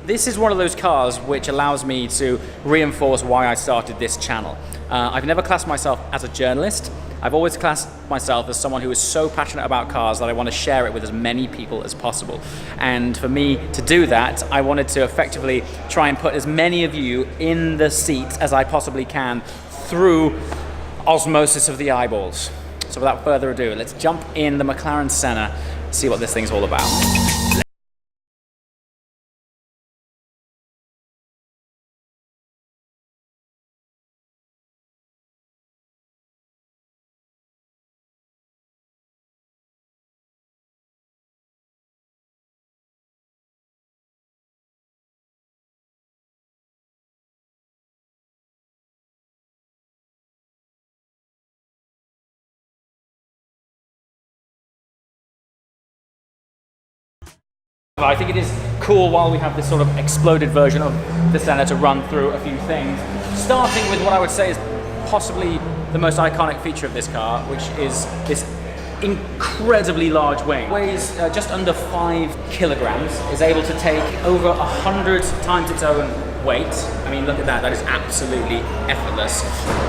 This is one of those cars which allows me to reinforce why I started this channel. I've never classed myself as a journalist. I've always classed myself as someone who is so passionate about cars that I want to share it with as many people as possible. And for me to do that, I wanted to effectively try and put as many of you in the seat as I possibly can through osmosis of the eyeballs. So without further ado, let's jump in the McLaren Senna, see what this thing's all about. I think it is cool while we have this sort of exploded version of the Senna to run through a few things, starting with what I would say is possibly the most iconic feature of this car, which is this incredibly large wing. It weighs just under 5 kilograms, is able to take over 100 times its own weight. I mean, look at that, that is absolutely effortless.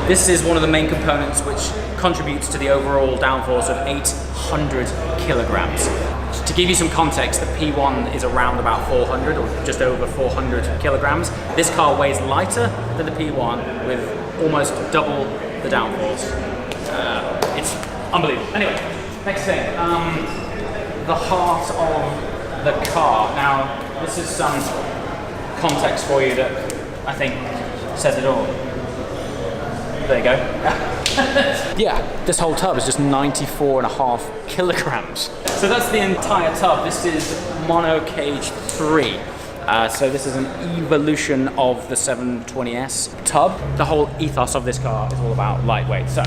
This is one of the main components which contributes to the overall downforce of 800 kilograms. To give you some context, the P1 is around about 400 or just over 400 kilograms. This car weighs lighter than the P1 with almost double the downforce. It's unbelievable. Anyway, next thing, the heart of the car. Now, this is some context for you that I think says it all. There you go. Yeah, this whole tub is just 94.5 kilograms. So that's the entire tub. This is monocage 3. So this is an evolution of the 720S tub. The whole ethos of this car is all about lightweight. So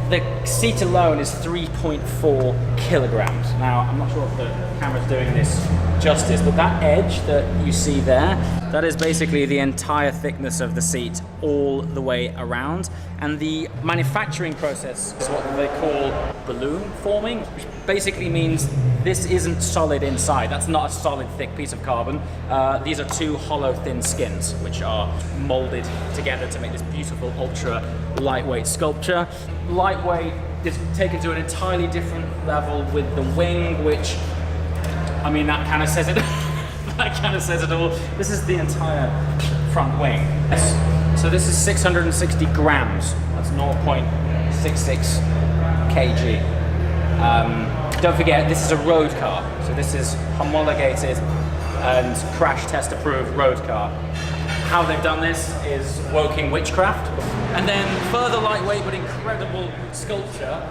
the seat alone is 3.4 kilograms. Now, I'm not sure if the camera's doing this justice, but that edge that you see there, that is basically the entire thickness of the seat all the way around. And the manufacturing process is what they call balloon forming, which basically means this isn't solid inside. That's not a solid thick piece of carbon. These are two hollow thin skins, which are molded together to make this beautiful ultra lightweight sculpture. Lightweight is taken to an entirely different level with the wing, which, I mean, that kind of says it. That kind of says it all. This is the entire front wing. So this is 660 grams. That's 0.66 kg. Don't forget, this is a road car. So this is homologated and crash test approved road car. How they've done this is Woking witchcraft. And then further lightweight but incredible sculpture,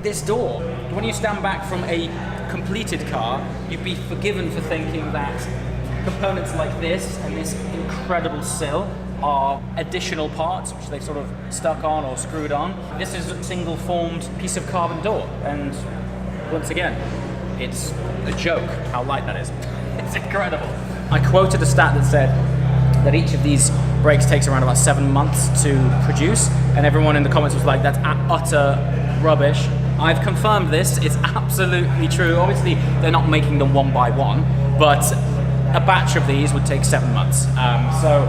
this door. When you stand back from a completed car, you'd be forgiven for thinking that components like this and this incredible sill are additional parts which they've sort of stuck on or screwed on. This is a single formed piece of carbon door, and once again, it's a joke how light that is. It's incredible. I quoted a stat that said that each of these brakes takes around about 7 months to produce, and everyone in the comments was like, that's utter rubbish. I've confirmed this, it's absolutely true. Obviously, they're not making them one by one, but a batch of these would take 7 months. So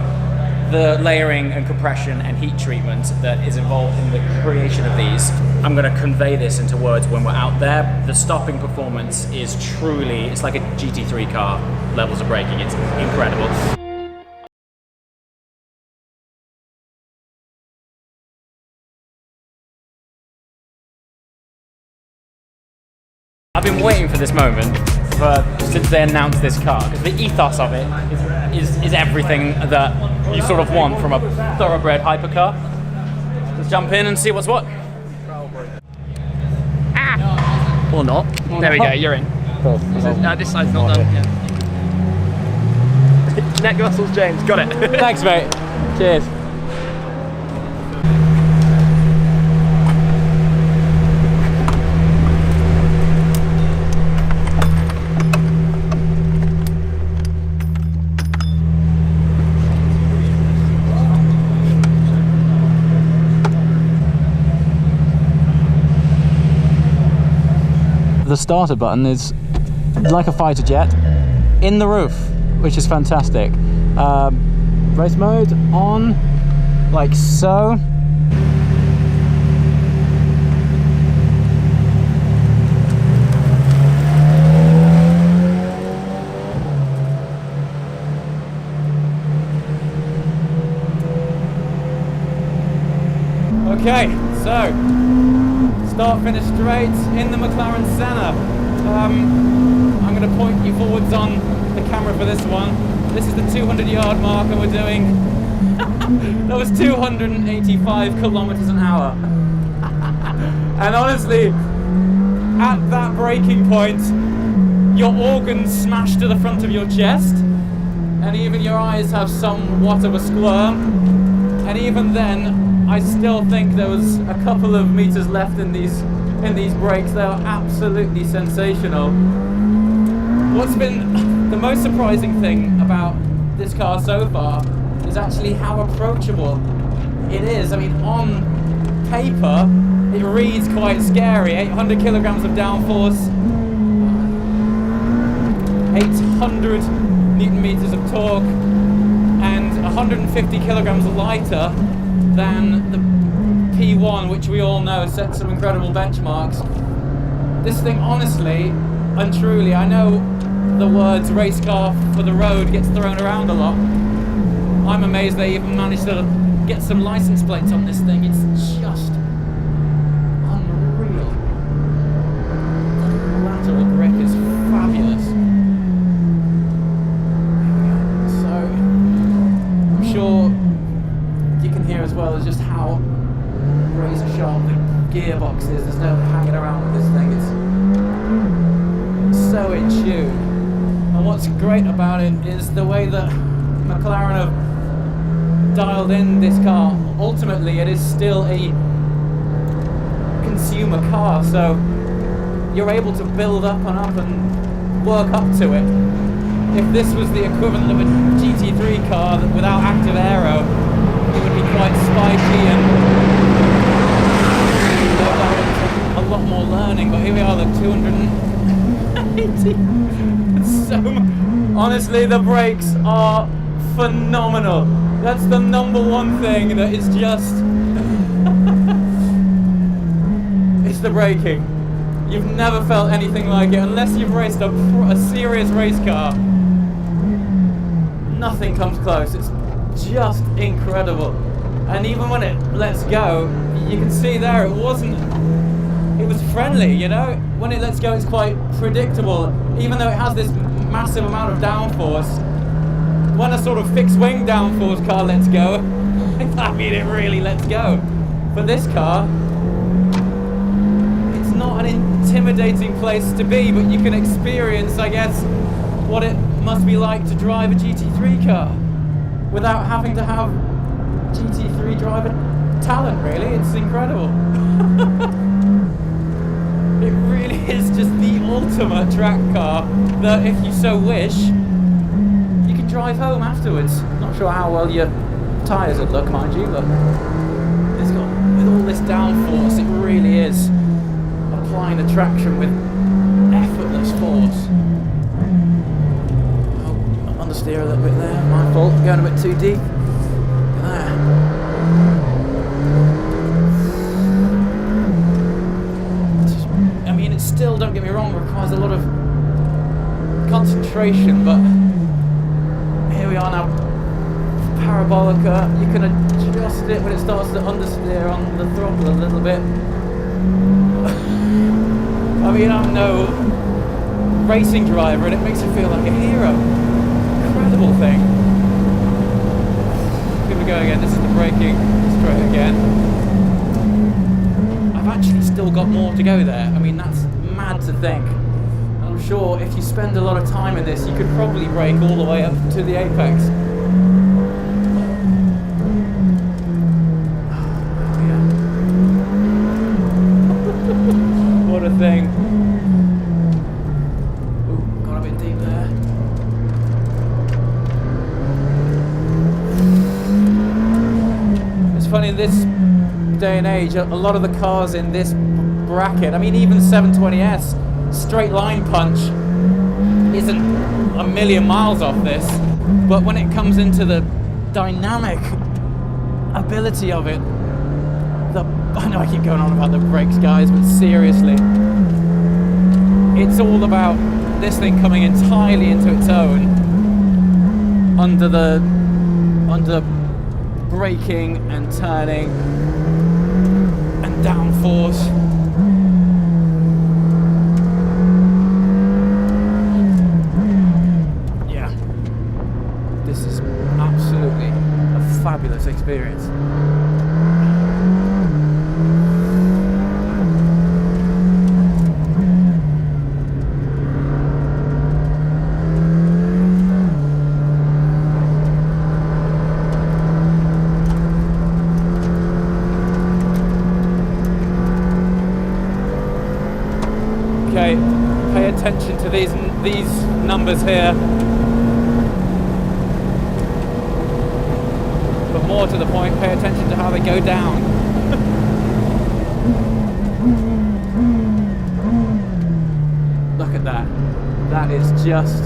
the layering and compression and heat treatment that is involved in the creation of these, I'm going to convey this into words when we're out there. The stopping performance is truly, it's like a GT3 car levels of braking. It's incredible. I've been waiting for this moment since they announced this car, because the ethos of it is everything that you sort of want from a thoroughbred hypercar. Let's jump in and see what's what. Ah! Or not. There we go, you're in. This side's not done. Yeah. Neck muscles, James. Got it. Thanks, mate. Cheers. The starter button is like a fighter jet in the roof, which is fantastic. Race mode on, like so. Okay, so start finish straight in the McLaren Senna. I'm going to point you forwards on the camera for this one. This is the 200-yard mark, and we're doing that was 285 kilometers an hour. And honestly, at that breaking point, your organs smash to the front of your chest, and even your eyes have somewhat of a squirm. And even then, I still think there was a couple of meters left in these brakes. They are absolutely sensational. What's been the most surprising thing about this car so far is actually how approachable it is. I mean, on paper, it reads quite scary. 800 kilograms of downforce, 800 newton meters of torque, and 150 kilograms lighter than the P1, which we all know set some incredible benchmarks. This thing, honestly and truly, I know the words race car for the road gets thrown around a lot. I'm amazed they even managed to get some license plates on this thing. It's just unreal. The lateral grip is fabulous. So, I'm sure you can hear as well as just how razor sharp the gearbox is. There's no hanging around with this thing. It's so in tune. And what's great about it is the way that McLaren have dialed in this car. Ultimately, it is still a consumer car, so you're able to build up and up and work up to it. If this was the equivalent of a GT3 car without active aero, it would be quite spiky and a lot more learning, but here we are, the 280. It's so honestly, the brakes are phenomenal. That's the number one thing that is just it's the braking. You've never felt anything like it unless you've raced a serious race car. Nothing comes close. It's just incredible. And even when it lets go, you can see there it was friendly, you know? When it lets go, it's quite predictable. Even though it has this massive amount of downforce, when a sort of fixed wing downforce car lets go, I mean, it really lets go. But this car, it's not an intimidating place to be, but you can experience, I guess, what it must be like to drive a GT3 car without having to have GT3 driver talent, really. It's incredible. It really is just the ultimate track car that, if you so wish, you can drive home afterwards. Not sure how well your tyres would look, mind you, but it's got, with all this downforce, it really is applying the traction with effortless force. Oh, understeer a little bit there, my fault, going a bit too deep. There. It still, don't get me wrong, requires a lot of concentration, but here we are now. Parabolica, you can adjust it when it starts to understeer on the throttle a little bit. I mean, I'm no racing driver and it makes you feel like a hero. Incredible thing. Here we go again, this is the braking straight again. I've actually still got more to go there. I mean, that's mad to think. And I'm sure if you spend a lot of time in this, you could probably brake all the way up to the apex. What a thing. Ooh, got a bit deep there. It's funny, this day and age, a lot of the cars in this bracket, I mean, even 720S straight line punch isn't a million miles off this, but when it comes into the dynamic ability of it, I know I keep going on about the brakes, guys, but seriously, it's all about this thing coming entirely into its own under braking and turning and downforce. Yeah, this is absolutely a fabulous experience. Okay, pay attention to these numbers here. But more to the point, pay attention to how they go down. Look at that. That is just,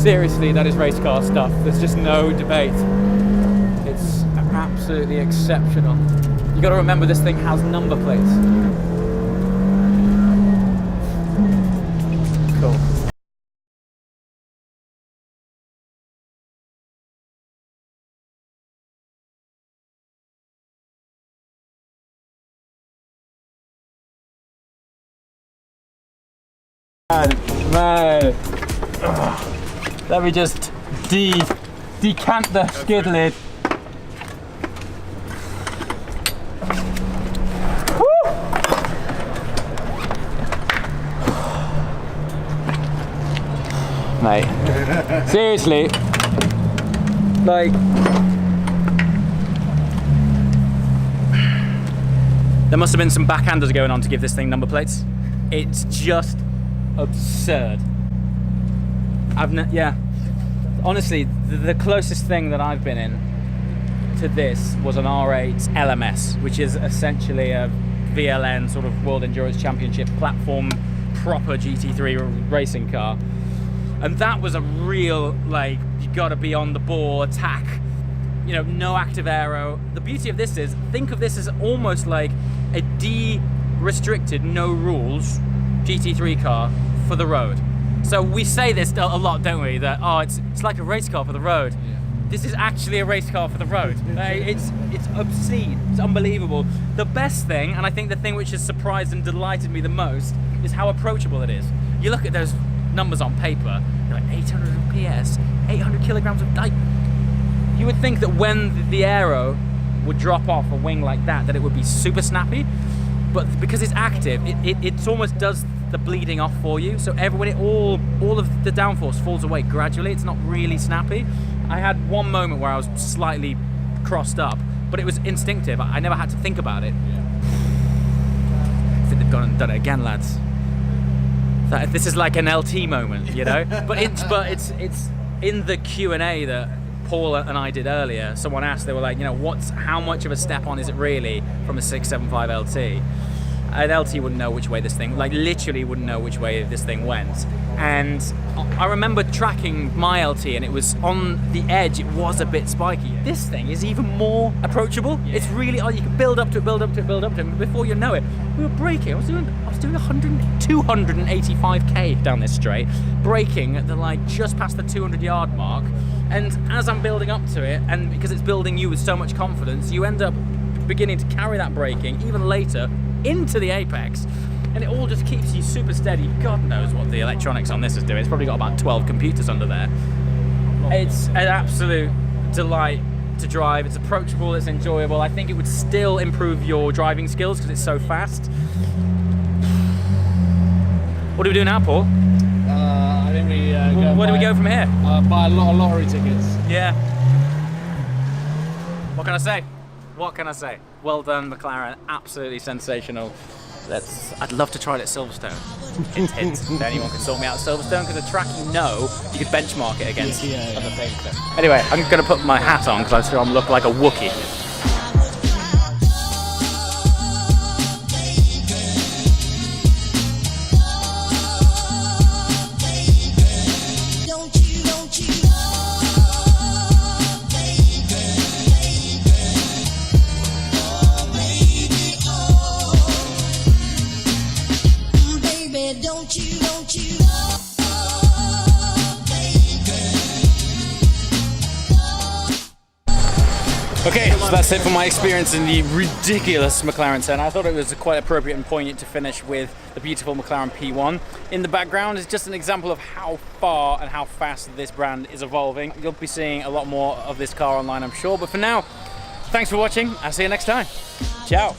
seriously, that is race car stuff. There's just no debate. It's absolutely exceptional. You got to remember this thing has number plates. Cool. Man. Let me just decant the skid lid. Mate, seriously, like, there must have been some backhanders going on to give this thing number plates. It's just absurd. Yeah, honestly, the closest thing that I've been in to this was an R8 LMS, which is essentially a VLN sort of World Endurance Championship platform, proper GT3 racing car. And that was a real, like, you gotta be on the ball, attack, you know, no active aero. The beauty of this is, think of this as almost like a de-restricted, no rules GT3 car for the road. So we say this a lot, don't we? That, oh, it's like a race car for the road. Yeah. This is actually a race car for the road. It's obscene, it's unbelievable. The best thing, and I think the thing which has surprised and delighted me the most, is how approachable it is. You look at those numbers on paper, they're like 800 PS, 800 kilograms of like. You would think that when the aero would drop off a wing like that it would be super snappy, but because it's active, it almost does the bleeding off for you. So when all of the downforce falls away gradually, it's not really snappy. I had one moment where I was slightly crossed up, but it was instinctive. I never had to think about it. Yeah. I think they've gone and done it again, lads. This is like an LT moment, you know. but it's in the Q&A that Paul and I did earlier. Someone asked, they were like, you know, how much of a step on is it really from a 675 LT? An LT wouldn't know which way this thing, like literally wouldn't know which way this thing went. And I remember tracking my LT, and it was on the edge, it was a bit spiky. This thing is even more approachable. Yeah. It's really, you can build up to it, build up to it, build up to it. Before you know it, we were braking. I was doing 285k down this straight, braking at just past the 200-yard mark. And as I'm building up to it, and because it's building you with so much confidence, you end up beginning to carry that braking even later into the apex, and it all just keeps you super steady. God knows what the electronics on this is doing. It's probably got about 12 computers under there. It's an absolute delight to drive. It's approachable, it's enjoyable. I think it would still improve your driving skills because it's so fast. What do we do now, Paul? I think we go. Where do we go from here? Buy a lot of lottery tickets. Yeah. What can I say? What can I say? Well done, McLaren. Absolutely sensational. I'd love to try it at Silverstone. Hint, hint. If anyone can sort me out at Silverstone, because a track you could benchmark it against other things. So. Anyway, I'm going to put my hat on because I look like a Wookiee. Okay, so that's it for my experience in the ridiculous McLaren Senna. I thought it was quite appropriate and poignant to finish with the beautiful McLaren P1. In the background is just an example of how far and how fast this brand is evolving. You'll be seeing a lot more of this car online, I'm sure. But for now, thanks for watching. I'll see you next time. Ciao.